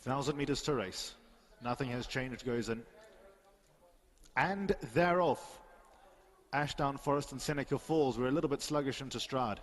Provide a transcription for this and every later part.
1,000 meters to race. Nothing has changed, goes in. And they're off. Ashdown Forest and Seneca Falls were a little bit sluggish into stride.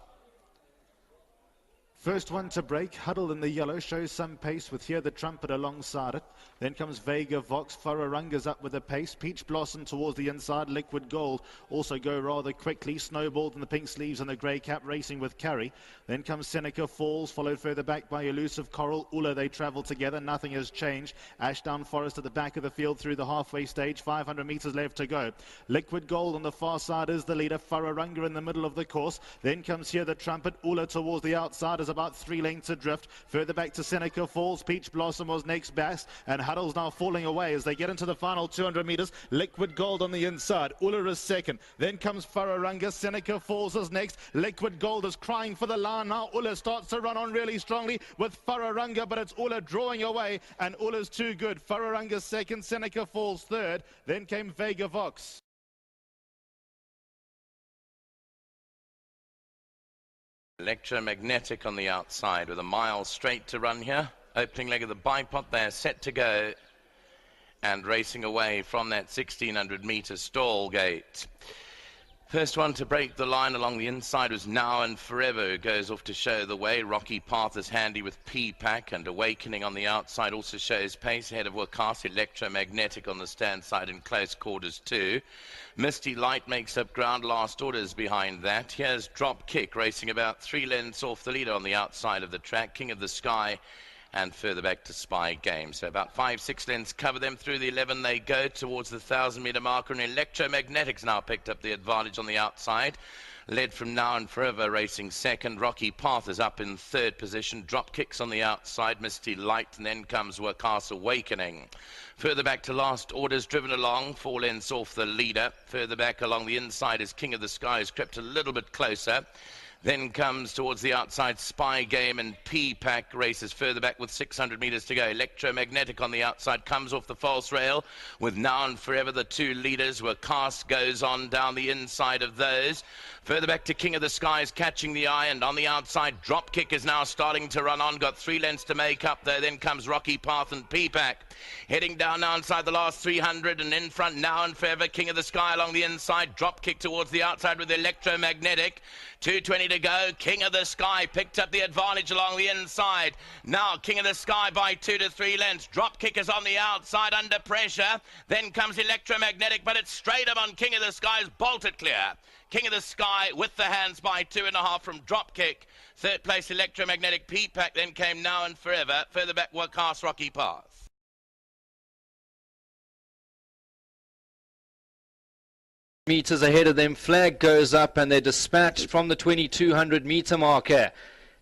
First one to break, Huddle in the yellow, shows some pace with Hear the Trumpet alongside it. Then comes Vega Vox, Fararunga's up with a pace. Peach Blossom towards the inside, Liquid Gold also go rather quickly. Snowballed in the pink sleeves and the grey cap racing with Curry. Then comes Seneca Falls, followed further back by Elusive Coral. Ula, they travel together, nothing has changed. Ashdown Forest at the back of the field through the halfway stage, 500 metres left to go. Liquid Gold on the far side is the leader, Fararunga in the middle of the course. Then comes Hear the Trumpet, Ula towards the outside is about 3 lengths adrift. Further back to Seneca Falls, Peach Blossom was next best, and Huddle's now falling away as they get into the final 200 metres. Liquid Gold on the inside, Ula is second. Then comes Fararunga, Seneca Falls is next. Liquid Gold is crying for the line now. Ula starts to run on really strongly with Fararunga, but it's Ula drawing away, and Ula's too good. Fararunga second, Seneca Falls third. Then came Vega Vox. Electromagnetic on the outside with a mile straight to run here. Opening leg of the bipod, they're set to go and racing away from that 1600 meter stall gate. First one to break the line along the inside was Now and Forever, who goes off to show the way. Rocky Path is handy with P-Pack, and Awakening on the outside also shows pace ahead of Wakasa. Electromagnetic on the stand side in close quarters too. Misty Light makes up ground, last orders behind that. Here's Drop Kick racing about 3 lengths off the leader on the outside of the track. King of the Sky and further back to Spy Game. So about 5-6 lengths cover them through the 11. They go towards the 1,000 meter marker, and Electromagnetics now picked up the advantage on the outside. Led from Now and Forever racing second. Rocky Path is up in third position. Drop Kicks on the outside, Misty Light, and then comes Wakasa Awakening. Further back to last orders, driven along, 4 lengths off the leader. Further back along the inside is King of the Sky, who's crept a little bit closer. Then comes towards the outside Spy Game, and P-Pack races further back with 600 metres to go. Electromagnetic on the outside comes off the false rail with Now and Forever, the 2 leaders. Wakasa goes on down the inside of those. Further back to King of the Skies catching the eye, and on the outside Drop Kick is now starting to run on. Got 3 lengths to make up there. Then comes Rocky Path and P-Pack. Heading down now inside the last 300, and in front Now and Forever. King of the Sky along the inside. Drop Kick towards the outside with Electromagnetic. 2:20 to go. King of the Sky picked up the advantage along the inside. Now King of the Sky by 2 to 3 lengths. Drop Kick is on the outside under pressure. Then comes Electromagnetic, but it's straight up on King of the Sky's bolted clear. King of the Sky with the hands by 2.5 from Drop Kick. Third place Electromagnetic. P-Pack, then came Now and Forever. Further back Wakasa Rocky Path. Meters ahead of them, flag goes up and they're dispatched from the 2200 meter marker.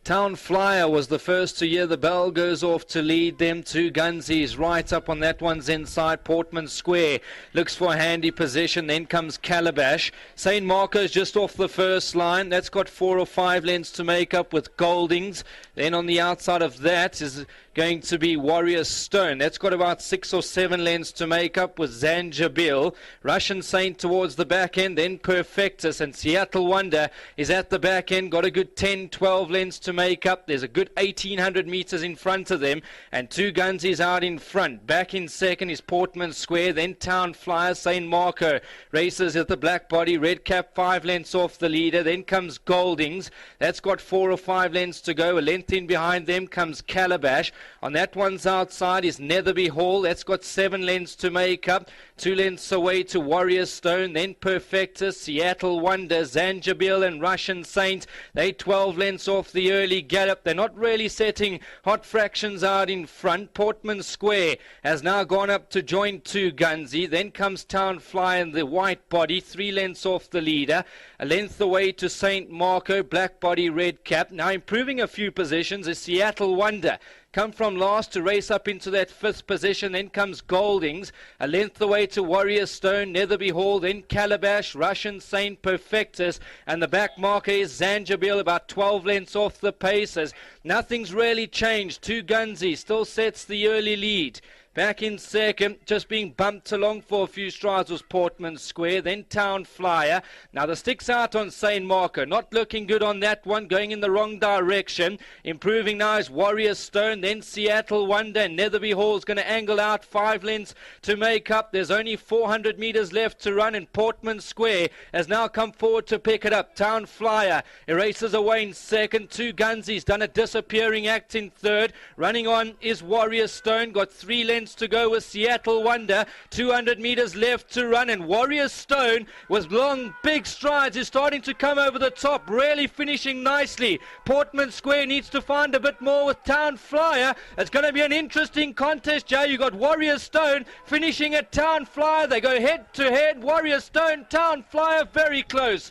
Town Flyer was the first to hear the bell goes off to lead them. 2 Gunsies right up on that one's inside. Portman Square looks for a handy position. Then comes Calabash. St. Marco's just off the first line. That's got 4 or 5 lengths to make up with Goldings. Then on the outside of that is going to be Warrior Stone. That's got about 6 or 7 lengths to make up with Zanjabil. Russian Saint towards the back end. Then Perfectus, and Seattle Wonder is at the back end. Got a good 10, 12 lengths to make up. There's a good 1800 meters in front of them, and 2 Gunsies out in front. Back in second is Portman Square. Then Town Flyer, St. Marco races at the black body. Red Cap 5 lengths off the leader. Then comes Goldings. That's got 4 or 5 lengths to go. A length in behind them comes Calabash. On that one's outside is Netherby Hall. That's got 7 lengths to make up. 2 lengths away to Warrior Stone. Then Perfectus, Seattle Wonder, Zanjabil and Russian Saint. They 12 lengths off the early gallop. They're not really setting hot fractions out in front. Portman Square has now gone up to join 2 Gunsie. Then comes Town Fly in the white body, 3 lengths off the leader. A length away to St. Marco, black body, red cap. Now improving a few positions is Seattle Wonder. Come from last to race up into that 5th position. Then comes Goldings, a length away to Warrior Stone, Netherby Hall, then Calabash, Russian Saint, Perfectus, and the back marker is Zanjabil, about 12 lengths off the paces. Nothing's really changed. 2 Gunsie still sets the early lead. Back in second, just being bumped along for a few strides was Portman Square, then Town Flyer. Now the sticks out on Saint Marco, not looking good on that one, going in the wrong direction. Improving now is Warrior Stone, then Seattle Wonder, and Netherby Hall's going to angle out 5 lengths to make up. There's only 400 metres left to run, and Portman Square has now come forward to pick it up. Town Flyer erases away in second. 2 Guns, he's done a disappearing act in third. Running on is Warrior Stone, got 3 lengths to go with Seattle Wonder. 200 metres left to run, and Warrior Stone with long big strides is starting to come over the top, really finishing nicely. Portman Square needs to find a bit more with Town Flyer. It's going to be an interesting contest, Joe. You got Warrior Stone finishing at Town Flyer. They go head to head. Warrior Stone, Town Flyer, very close.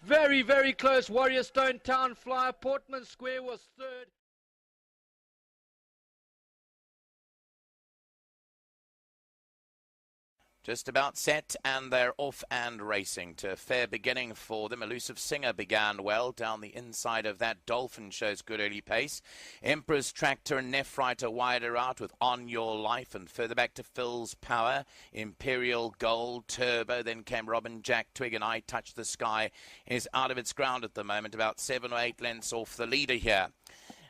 Very, very close. Warrior Stone, Town Flyer. Portman Square was third. Just about set, and they're off and racing to a fair beginning for them. Elusive Singer began well down the inside of that. Dolphin shows good early pace. Emperor's Tractor and Nephrite wider out with On Your Life, and further back to Phil's Power. Imperial Gold, Turbo, then came Robin Jack Twig, and I Touch the Sky is out of its ground at the moment, about 7 or 8 lengths off the leader here.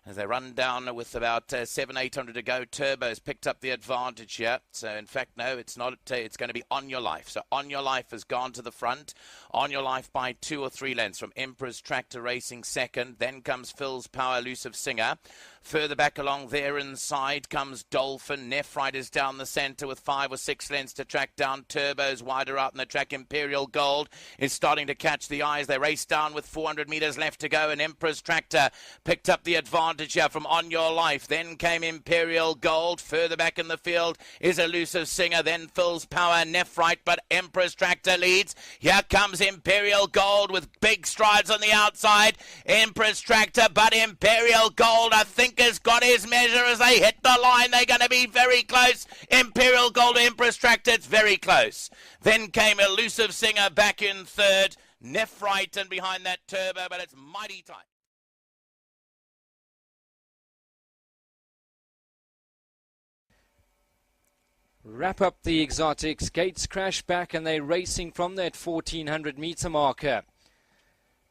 As they run down with about 700-800 to go, Turbo's picked up the advantage here. So, in fact, no, it's not. It's going to be On Your Life. So, On Your Life has gone to the front. On Your Life by 2 or 3 lengths from Emperor's Tractor racing second. Then comes Phil's Power, Elusive Singer. Further back along there inside comes Dolphin. Nephrite is down the centre with 5 or 6 lengths to track down. Turbo's wider out in the track. Imperial Gold is starting to catch the eyes. They race down with 400 metres left to go, and Emperor's Tractor picked up the advantage here from On Your Life. Then came Imperial Gold. Further back in the field is Elusive Singer. Then Phil's Power, Nephrite, but Emperor's Tractor leads. Here comes Imperial Gold with big strides on the outside. Emperor's Tractor, but Imperial Gold, I think, has got his measure as they hit the line. They're going to be very close. Imperial Gold, Emperor's Tractor, it's very close. Then came Elusive Singer back in third. Nephrite and behind that Turbo, but it's mighty tight. Wrap up the exotics. Gates crash back, and they're racing from that 1400 metre marker.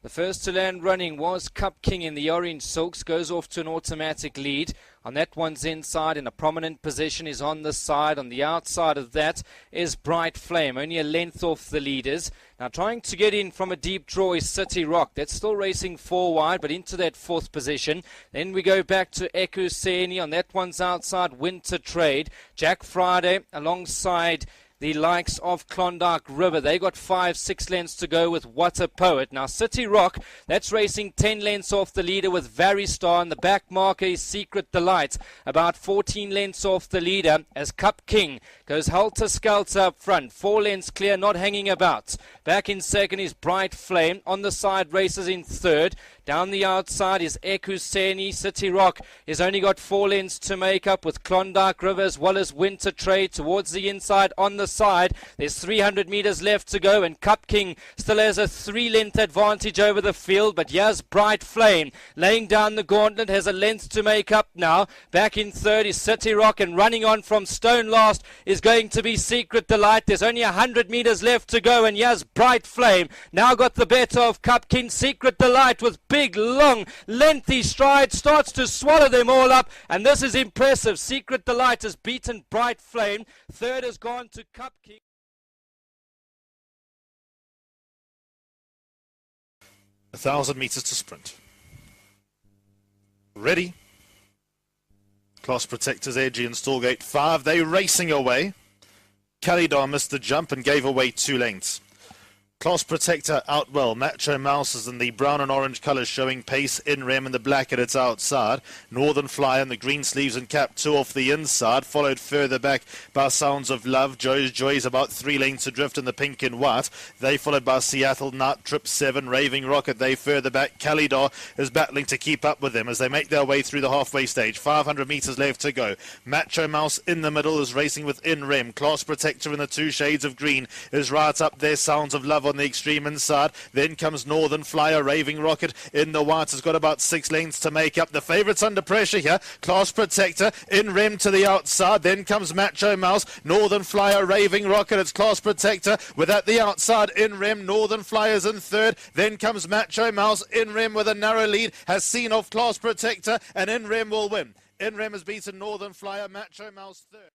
The first to land running was Cup King in the orange silks, goes off to an automatic lead. On that one's inside, in a prominent position, is on the side. On the outside of that is Bright Flame, only a length off the leaders. Now trying to get in from a deep draw is City Rock. That's still racing 4 wide, but into that 4th position. Then we go back to Ekuseni. On that one's outside, Winter Trade. Jack Friday alongside the likes of Klondike River. They got 5-6 lengths to go with What a Poet. Now City Rock, that's racing 10 lengths off the leader with Varistar, and the back marker is Secret Delight, about 14 lengths off the leader as Cup King goes helter-skelter up front. 4 lengths clear, not hanging about. Back in second is Bright Flame. On the side races in third. Down the outside is Ekuseni. City Rock has only got 4 lengths to make up with Klondike River as well as Winter Trade towards the inside. On the side, there's 300 metres left to go, and Cup King still has a 3-length advantage over the field, but here's Bright Flame laying down the gauntlet, has a length to make up now. Back in third is City Rock, and running on from Stone Last is going to be Secret Delight. There's only 100 metres left to go, and here's Bright Flame now got the better of Cup King. Secret Delight with big, long, lengthy strides starts to swallow them all up, and this is impressive. Secret Delight has beaten Bright Flame. Third has gone to Cup King. A 1,000 metres to sprint. Ready. Class Protectors, Edgy and Stallgate 5. They racing away. Kalidar missed the jump and gave away 2 lengths. Class Protector out well. Macho Mouse is in the brown and orange colours showing pace. In Rem in the black at its outside. Northern Flyer in the green sleeves and cap 2 off the inside. Followed further back by Sounds of Love. Joy's about 3 lengths adrift in the pink and white. They followed by Seattle Night Trip 7. Raving Rocket they further back. Kalidar is battling to keep up with them as they make their way through the halfway stage. 500 metres left to go. Macho Mouse in the middle is racing with In Rem. Class Protector in the 2 shades of green is right up there. Sounds of Love on the extreme inside. Then comes Northern Flyer, Raving Rocket in the whites. Has got about 6 lengths to make up. The favourites under pressure here. Class Protector in rem to the outside. Then comes Macho Mouse, Northern Flyer, Raving Rocket. It's Class Protector with at the outside in rem. Northern Flyers in third. Then comes Macho Mouse in rem with a narrow lead. Has seen off Class Protector, and in rem will win. In rem has beaten Northern Flyer, Macho Mouse third.